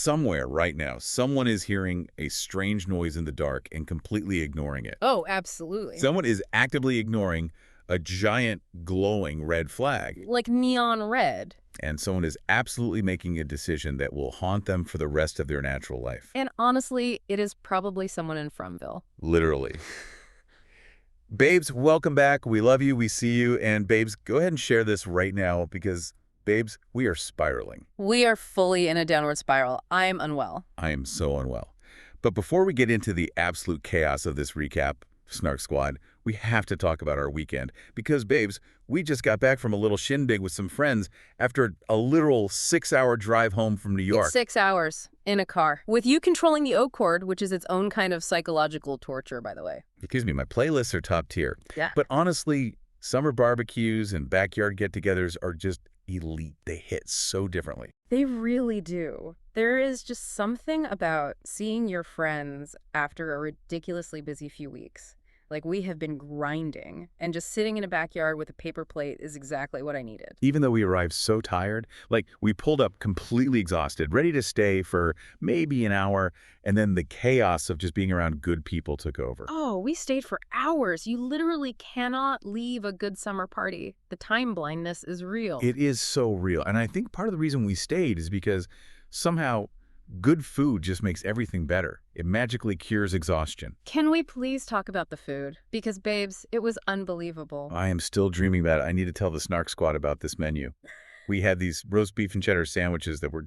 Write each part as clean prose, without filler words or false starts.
somewhere right now, someone is hearing a strange noise in the dark and completely ignoring it. Oh, absolutely. Someone is actively ignoring a giant glowing red flag. Like neon red. And someone is absolutely making a decision that will haunt them for the rest of their natural life. And honestly, it is probably someone in Fromville. Literally. Babes, welcome back. We love you. We see you. And babes, go ahead and share this right now because, babes, we are spiraling. We are fully in a downward spiral. I'm unwell. I am so unwell. But before we get into the absolute chaos of this recap, Snark Squad, we have to talk about our weekend. Because, babes, we just got back from a little shindig with some friends after a literal 6-hour drive home from New York. 6 hours in a car. With you controlling the O chord, which is its own kind of psychological torture, by the way. Excuse me, my playlists are top tier. Yeah. But honestly, summer barbecues and backyard get-togethers are just elite. They hit so differently. They really do. There is just something about seeing your friends after a ridiculously busy few weeks. Like, we have been grinding, and just sitting in a backyard with a paper plate is exactly what I needed. Even though we arrived so tired, like, we pulled up completely exhausted, ready to stay for maybe an hour, and then the chaos of just being around good people took over. Oh, we stayed for hours. You literally cannot leave a good summer party. The time blindness is real. It is so real. And I think part of the reason we stayed is because somehow good food just makes everything better. It magically cures exhaustion. Can we please talk about the food? Because, babes, it was unbelievable. I am still dreaming about it. I need to tell the Snark Squad about this menu. We had these roast beef and cheddar sandwiches that were,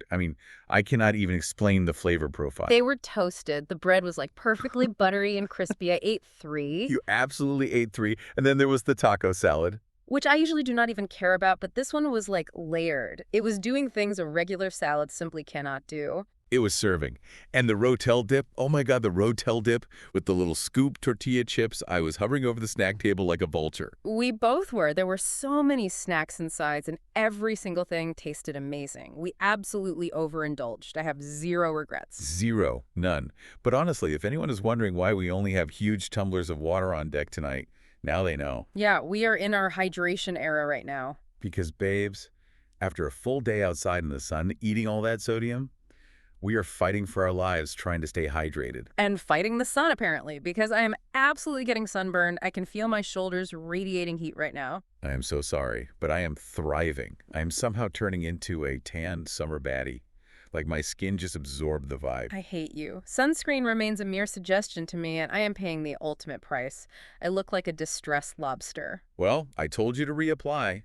I cannot even explain the flavor profile. They were toasted. The bread was like perfectly buttery and crispy. I ate 3. You absolutely ate 3. And then there was the taco salad, which I usually do not even care about, but this one was like layered. It was doing things a regular salad simply cannot do. It was serving. And the Rotel dip, oh my God, the Rotel dip with the little scoop tortilla chips. I was hovering over the snack table like a vulture. We both were. There were so many snacks and sides, and every single thing tasted amazing. We absolutely overindulged. I have 0 regrets. 0, none. But honestly, if anyone is wondering why we only have huge tumblers of water on deck tonight, now they know. Yeah, we are in our hydration era right now. Because, babes, after a full day outside in the sun, eating all that sodium, we are fighting for our lives trying to stay hydrated. And fighting the sun, apparently, because I am absolutely getting sunburned. I can feel my shoulders radiating heat right now. I am so sorry, but I am thriving. I am somehow turning into a tanned summer baddie. Like my skin just absorbed the vibe. I hate you. Sunscreen remains a mere suggestion to me, and I am paying the ultimate price. I look like a distressed lobster. Well, I told you to reapply,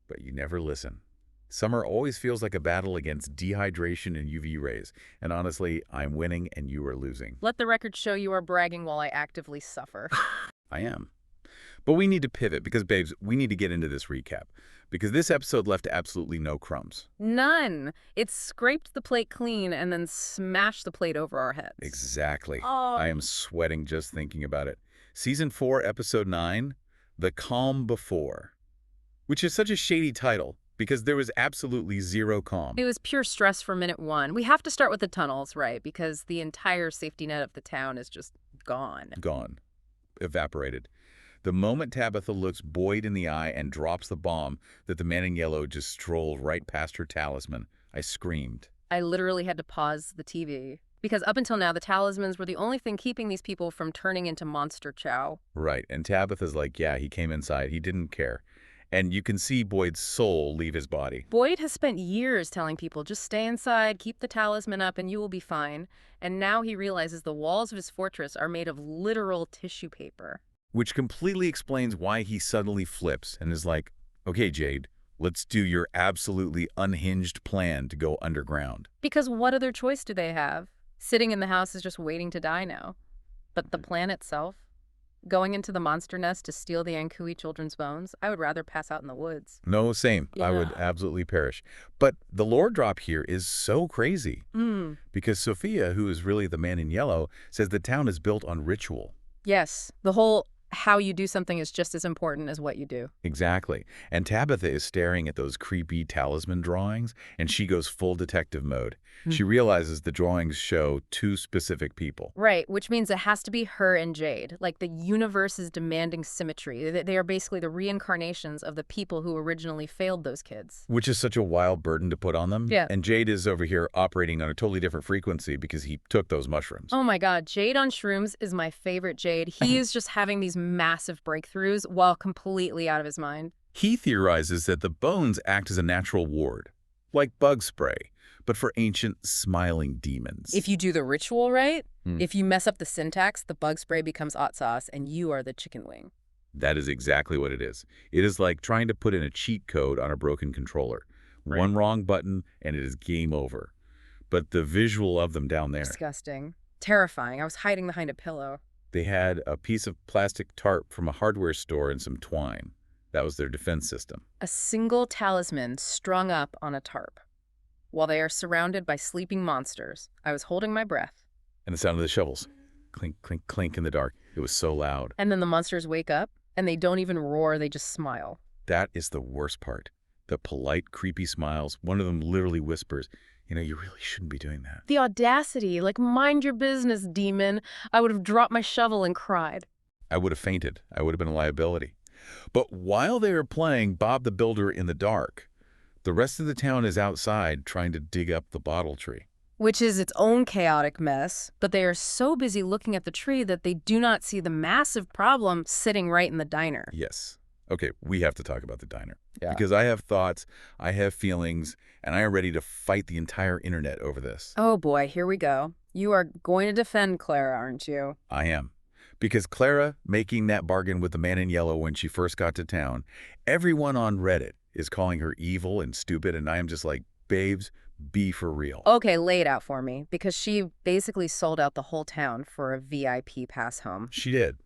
but you never listen. Summer always feels like a battle against dehydration and UV rays. And honestly, I'm winning and you are losing. Let the record show you are bragging while I actively suffer. I am. But we need to pivot because, babes, we need to get into this recap. Because this episode left absolutely no crumbs. None. It scraped the plate clean and then smashed the plate over our heads. Exactly. Oh. I am sweating just thinking about it. Season 4, Episode 9, The Calm Before. Which is such a shady title. Because there was absolutely 0 calm. It was pure stress from minute 1. We have to start with the tunnels, right? Because the entire safety net of the town is just gone. Gone. Evaporated. The moment Tabitha looks Boyd in the eye and drops the bomb that the man in yellow just strolled right past her talisman, I screamed. I literally had to pause the TV. Because up until now, the talismans were the only thing keeping these people from turning into monster chow. Right. And Tabitha's like, yeah, he came inside. He didn't care. And you can see Boyd's soul leave his body. Boyd has spent years telling people, just stay inside, keep the talisman up, and you will be fine. And now he realizes the walls of his fortress are made of literal tissue paper. Which completely explains why he suddenly flips and is like, okay, Jade, let's do your absolutely unhinged plan to go underground. Because what other choice do they have? Sitting in the house is just waiting to die now. But the plan itself? Going into the monster nest to steal the Anghkooey children's bones, I would rather pass out in the woods. No, same. Yeah. I would absolutely perish. But the lore drop here is so crazy. Because Sophia, who is really the man in yellow, says the town is built on ritual. Yes, the whole how you do something is just as important as what you do. Exactly. And Tabitha is staring at those creepy talisman drawings, and she goes full detective mode. She realizes the drawings show two specific people. Right, which means it has to be her and Jade. Like, the universe is demanding symmetry. They are basically the reincarnations of the people who originally failed those kids. Which is such a wild burden to put on them. Yeah. And Jade is over here operating on a totally different frequency because he took those mushrooms. Oh my God, Jade on shrooms is my favorite Jade. He is just having these massive breakthroughs while completely out of his mind. He theorizes that the bones act as a natural ward, like bug spray, but for ancient smiling demons. If you do the ritual right, if you mess up the syntax, the bug spray becomes hot sauce and you are the chicken wing. That is exactly what it is. It is like trying to put in a cheat code on a broken controller. Right. One wrong button and it is game over. But the visual of them down there. Disgusting. Terrifying. I was hiding behind a pillow. They had a piece of plastic tarp from a hardware store and some twine. That was their defense system. A single talisman strung up on a tarp. While they are surrounded by sleeping monsters, I was holding my breath. And the sound of the shovels. Clink, clink, clink in the dark. It was so loud. And then the monsters wake up, and they don't even roar, they just smile. That is the worst part. The polite, creepy smiles. One of them literally whispers, you know, you really shouldn't be doing that. The audacity, like, mind your business, demon. I would have dropped my shovel and cried. I would have fainted. I would have been a liability. But while they are playing Bob the Builder in the dark, the rest of the town is outside trying to dig up the bottle tree. Which is its own chaotic mess, but they are so busy looking at the tree that they do not see the massive problem sitting right in the diner. Yes. Okay, we have to talk about the diner. Yeah. Because I have thoughts, I have feelings, and I am ready to fight the entire internet over this. Oh boy, here we go. You are going to defend Clara, aren't you? I am. Because Clara making that bargain with the man in yellow when she first got to town, everyone on Reddit is calling her evil and stupid, and I am just like, babes, be for real. Okay, lay it out for me, because she basically sold out the whole town for a VIP pass home. She did.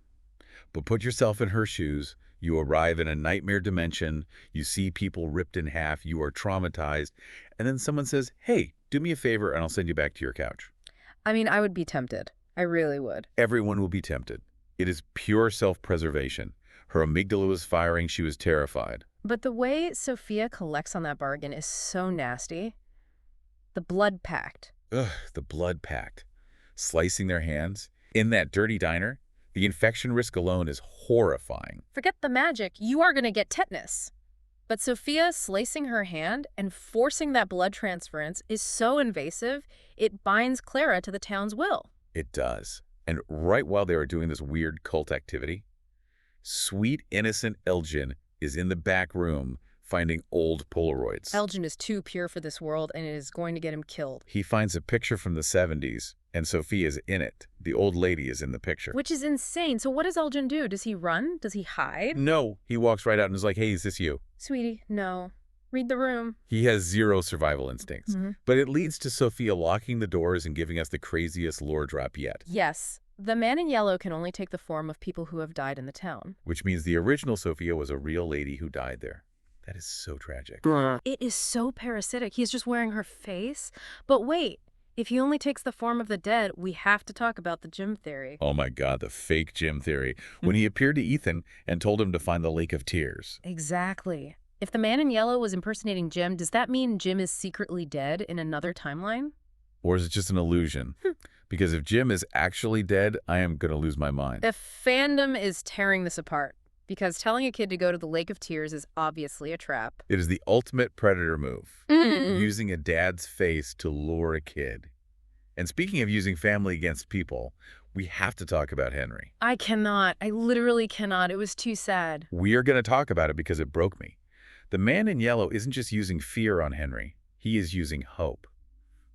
But put yourself in her shoes. You arrive in a nightmare dimension, you see people ripped in half, you are traumatized, and then someone says, hey, do me a favor and I'll send you back to your couch. I mean, I would be tempted. I really would. Everyone will be tempted. It is pure self-preservation. Her amygdala was firing, she was terrified. But the way Sophia collects on that bargain is so nasty. The blood pact. Ugh, the blood pact. Slicing their hands. In that dirty diner, the infection risk alone is horrifying. Forget the magic. You are going to get tetanus. But Sophia slicing her hand and forcing that blood transference is so invasive, it binds Clara to the town's will. It does. And right while they are doing this weird cult activity, sweet, innocent Elgin is in the back room finding old Polaroids. Elgin is too pure for this world, and it is going to get him killed. He finds a picture from the 70s, and Sophia's in it. The old lady is in the picture. Which is insane. So what does Elgin do? Does he run? Does he hide? No. He walks right out and is like, hey, is this you? Sweetie, no. Read the room. He has zero survival instincts. But it leads to Sophia locking the doors and giving us the craziest lore drop yet. Yes. The man in yellow can only take the form of people who have died in the town. Which means the original Sophia was a real lady who died there. That is so tragic. It is so parasitic. He's just wearing her face. But wait, if he only takes the form of the dead, we have to talk about the Jim theory. Oh my God, the fake Jim theory. When he appeared to Ethan and told him to find the Lake of Tears. Exactly. If the man in yellow was impersonating Jim, does that mean Jim is secretly dead in another timeline? Or is it just an illusion? Because if Jim is actually dead, I am going to lose my mind. The fandom is tearing this apart. Because telling a kid to go to the Lake of Tears is obviously a trap. It is the ultimate predator move. Using a dad's face to lure a kid. And speaking of using family against people, we have to talk about Henry. I cannot. I literally cannot. It was too sad. We are going to talk about it because it broke me. The man in yellow isn't just using fear on Henry. He is using hope,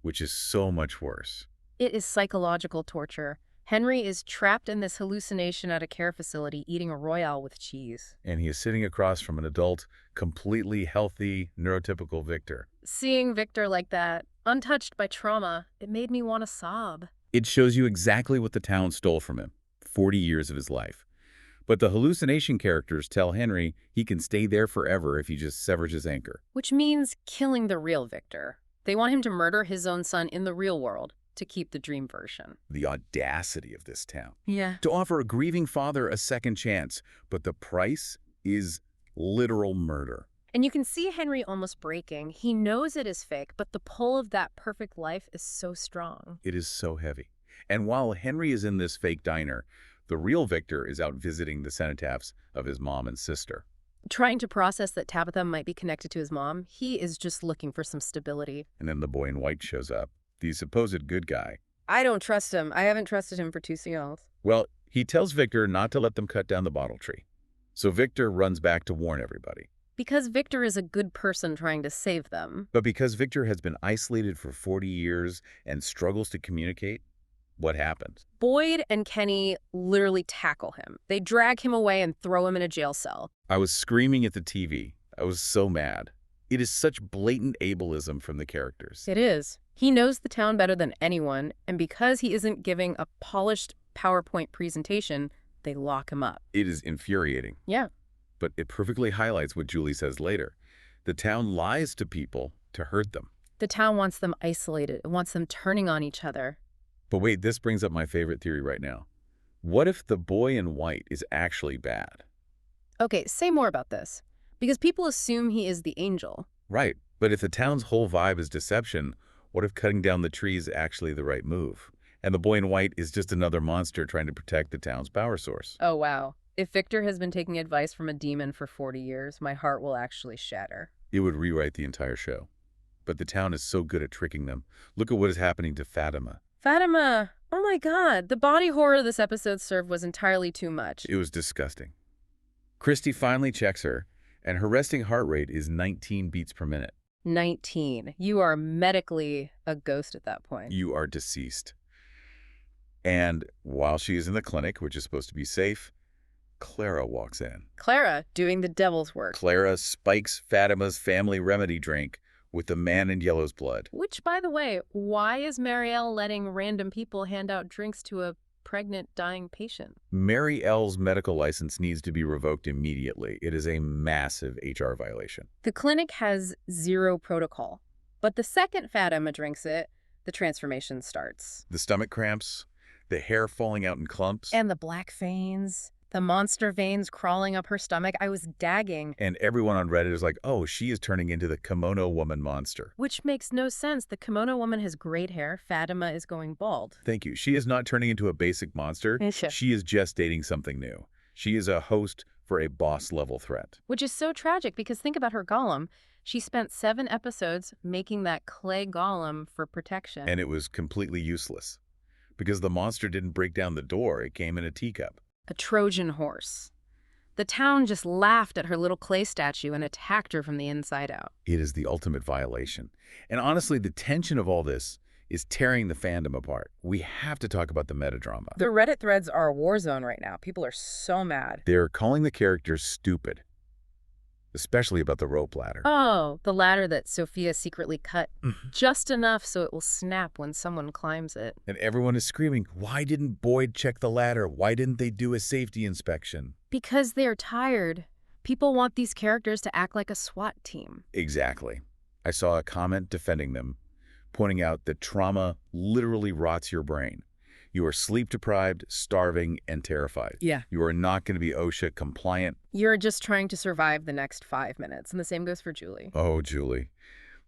which is so much worse. It is psychological torture. Henry is trapped in this hallucination at a care facility eating a Royale with cheese. And he is sitting across from an adult, completely healthy, neurotypical Victor. Seeing Victor like that, untouched by trauma, it made me want to sob. It shows you exactly what the town stole from him, 40 years of his life. But the hallucination characters tell Henry he can stay there forever if he just severs his anchor. Which means killing the real Victor. They want him to murder his own son in the real world to keep the dream version. The audacity of this town. Yeah. To offer a grieving father a second chance, but the price is literal murder. And you can see Henry almost breaking. He knows it is fake, but the pull of that perfect life is so strong. It is so heavy. And while Henry is in this fake diner, the real Victor is out visiting the cenotaphs of his mom and sister. Trying to process that Tabitha might be connected to his mom, he is just looking for some stability. And then the boy in white shows up, the supposed good guy. I don't trust him. I haven't trusted him for 2 seals. Well, he tells Victor not to let them cut down the bottle tree. So Victor runs back to warn everybody. Because Victor is a good person trying to save them. But because Victor has been isolated for 40 years and struggles to communicate, what happens? Boyd and Kenny literally tackle him. They drag him away and throw him in a jail cell. I was screaming at the TV. I was so mad. It is such blatant ableism from the characters. It is. He knows the town better than anyone, and because he isn't giving a polished PowerPoint presentation, they lock him up. It is infuriating. Yeah. But it perfectly highlights what Julie says later. The town lies to people to hurt them. The town wants them isolated. It wants them turning on each other. But wait, this brings up my favorite theory right now. What if the boy in white is actually bad? Okay, say more about this. Because people assume he is the angel. Right, but if the town's whole vibe is deception, what if cutting down the tree is actually the right move? And the boy in white is just another monster trying to protect the town's power source. Oh, wow. If Victor has been taking advice from a demon for 40 years, my heart will actually shatter. It would rewrite the entire show. But the town is so good at tricking them. Look at what is happening to Fatima. Fatima! Oh my god, the body horror this episode served was entirely too much. It was disgusting. Christy finally checks her, and her resting heart rate is 19 beats per minute. 19. You are medically a ghost at that point. You are deceased. And while she is in the clinic, which is supposed to be safe, Clara walks in. Clara, doing the devil's work. Clara spikes Fatima's family remedy drink with the man in yellow's blood. Which, by the way, why is Marielle letting random people hand out drinks to a pregnant, dying patient? Mary L's medical license needs to be revoked immediately. It is a massive HR violation. The clinic has zero protocol. But the second Fatima drinks it, the transformation starts. The stomach cramps, the hair falling out in clumps. And the black veins. The monster veins crawling up her stomach. I was gagging. And everyone on Reddit is like, oh, she is turning into the kimono woman monster. Which makes no sense. The kimono woman has great hair. Fatima is going bald. Thank you. She is not turning into a basic monster. She is just dating something new. She is a host for a boss-level threat. Which is so tragic because think about her golem. She spent 7 episodes making that clay golem for protection. And it was completely useless. Because the monster didn't break down the door. It came in a teacup. A Trojan horse. The town just laughed at her little clay statue and attacked her from the inside out. It is the ultimate violation. And honestly, the tension of all this is tearing the fandom apart. We have to talk about the metadrama. The Reddit threads are a war zone right now. People are so mad. They're calling the characters stupid. Especially about the rope ladder. Oh, the ladder that Sophia secretly cut just enough so it will snap when someone climbs it. And everyone is screaming, why didn't Boyd check the ladder? Why didn't they do a safety inspection? Because they're tired. People want these characters to act like a SWAT team. Exactly. I saw a comment defending them, pointing out that trauma literally rots your brain. You are sleep-deprived, starving, and terrified. Yeah. You are not going to be OSHA compliant. You're just trying to survive the next 5 minutes, and the same goes for Julie. Oh, Julie.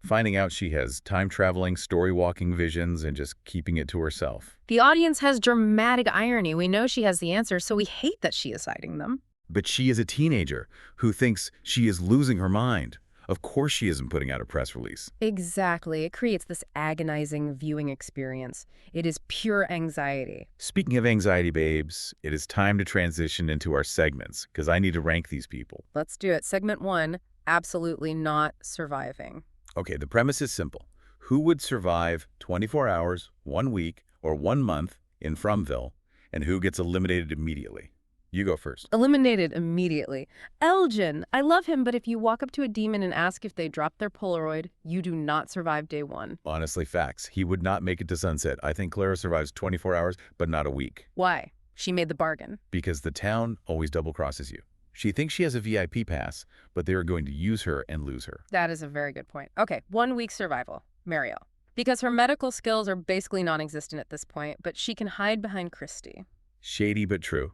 Finding out she has time-traveling, story-walking visions and just keeping it to herself. The audience has dramatic irony. We know she has the answers, so we hate that she is hiding them. But she is a teenager who thinks she is losing her mind. Of course she isn't putting out a press release. Exactly. It creates this agonizing viewing experience. It is pure anxiety. Speaking of anxiety, babes, it is time to transition into our segments, because I need to rank these people. Let's do it. Segment 1, absolutely not surviving. Okay, the premise is simple. Who would survive 24 hours, 1 week, or 1 month in Fromville, and who gets eliminated immediately? You go first. Eliminated immediately. Elgin. I love him, but if you walk up to a demon and ask if they dropped their Polaroid, you do not survive day 1. Honestly, facts. He would not make it to sunset. I think Clara survives 24 hours, but not a week. Why? She made the bargain. Because the town always double-crosses you. She thinks she has a VIP pass, but they are going to use her and lose her. That is a very good point. Okay, 1 week survival. Marielle. Because her medical skills are basically non-existent at this point, but she can hide behind Christy. Shady but true.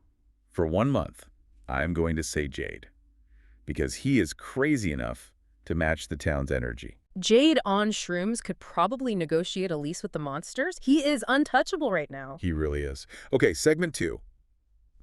For 1 month, I'm going to say Jade. Because he is crazy enough to match the town's energy. Jade on shrooms could probably negotiate a lease with the monsters. He is untouchable right now. He really is. Okay, segment 2.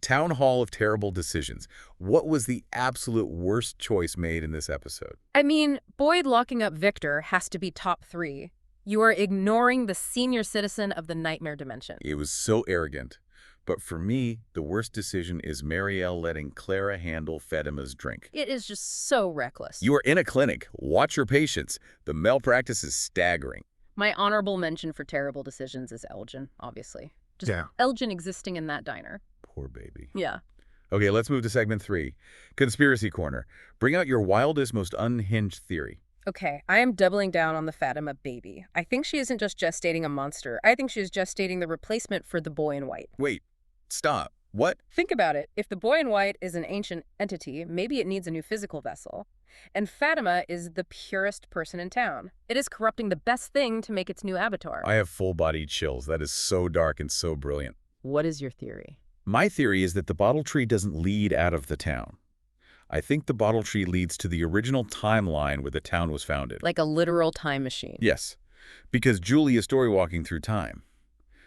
Town Hall of Terrible Decisions. What was the absolute worst choice made in this episode? I mean, Boyd locking up Victor has to be top 3. You are ignoring the senior citizen of the nightmare dimension. It was so arrogant. But for me, the worst decision is Marielle letting Clara handle Fatima's drink. It is just so reckless. You are in a clinic. Watch your patients. The malpractice is staggering. My honorable mention for terrible decisions is Elgin, obviously. Just Elgin existing in that diner. Poor baby. Yeah. Okay, let's move to segment 3. Conspiracy Corner. Bring out your wildest, most unhinged theory. Okay, I am doubling down on the Fatima baby. I think she isn't just gestating a monster. I think she's gestating the replacement for the boy in white. Wait, stop. What? Think about it. If the boy in white is an ancient entity, maybe it needs a new physical vessel. And Fatima is the purest person in town. It is corrupting the best thing to make its new avatar. I have full-body chills. That is so dark and so brilliant. What is your theory? My theory is that the bottle tree doesn't lead out of the town. I think the bottle tree leads to the original timeline where the town was founded. Like a literal time machine. Yes, because Julie is story-walking through time.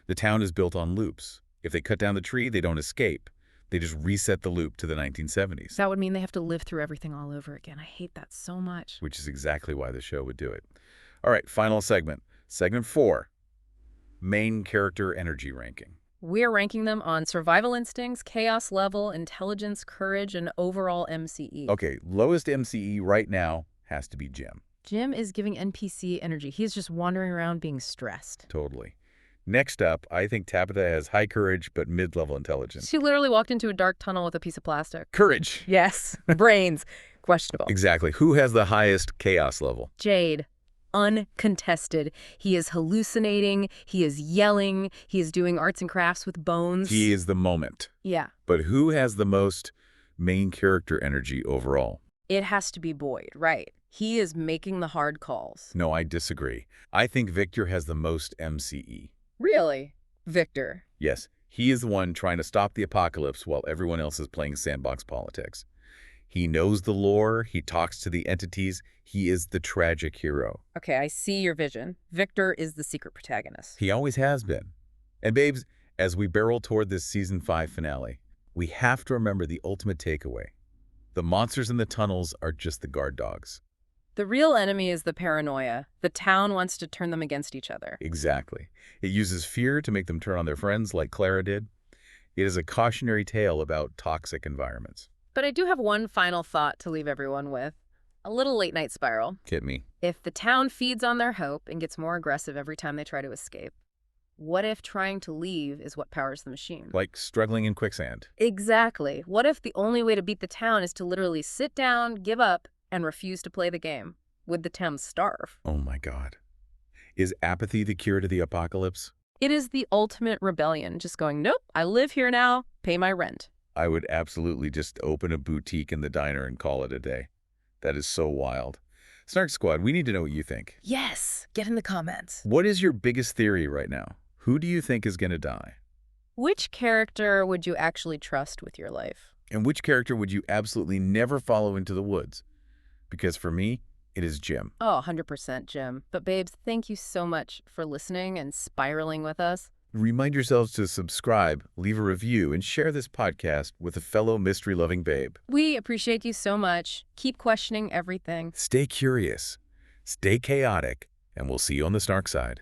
The town is built on loops. If they cut down the tree, they don't escape. They just reset the loop to the 1970s. That would mean they have to live through everything all over again. I hate that so much. Which is exactly why the show would do it. All right, final segment. Segment 4. Main character energy ranking. We're ranking them on survival instincts, chaos level, intelligence, courage, and overall MCE. Okay, lowest MCE right now has to be Jim. Jim is giving NPC energy. He's just wandering around being stressed. Totally. Next up, I think Tabitha has high courage but mid-level intelligence. She literally walked into a dark tunnel with a piece of plastic. Courage. Yes. Brains. Questionable. Exactly. Who has the highest chaos level? Jade. Uncontested. He is hallucinating. He is yelling. He is doing arts and crafts with bones. He is the moment. Yeah. But who has the most main character energy overall? It has to be Boyd, right? He is making the hard calls. No, I disagree. I think Victor has the most MCE. Really? Victor? Yes, he is the one trying to stop the apocalypse while everyone else is playing sandbox politics. He knows the lore, he talks to the entities, he is the tragic hero. Okay, I see your vision. Victor is the secret protagonist. He always has been. And babes, as we barrel toward this season 5 finale, we have to remember the ultimate takeaway. The monsters in the tunnels are just the guard dogs. The real enemy is the paranoia. The town wants to turn them against each other. Exactly. It uses fear to make them turn on their friends like Clara did. It is a cautionary tale about toxic environments. But I do have one final thought to leave everyone with. A little late-night spiral. Hit me. If the town feeds on their hope and gets more aggressive every time they try to escape, what if trying to leave is what powers the machine? Like struggling in quicksand. Exactly. What if the only way to beat the town is to literally sit down, give up, and refuse to play the game? Would the town starve? Oh my God. Is apathy the cure to the apocalypse? It is the ultimate rebellion, just going, nope, I live here now, pay my rent. I would absolutely just open a boutique in the diner and call it a day. That is so wild. Snark Squad, we need to know what you think. Yes, get in the comments. What is your biggest theory right now? Who do you think is going to die? Which character would you actually trust with your life? And which character would you absolutely never follow into the woods? Because for me, it is Jim. Oh, 100% Jim. But babes, thank you so much for listening and spiraling with us. Remind yourselves to subscribe, leave a review, and share this podcast with a fellow mystery-loving babe. We appreciate you so much. Keep questioning everything. Stay curious, stay chaotic, and we'll see you on the Snark side.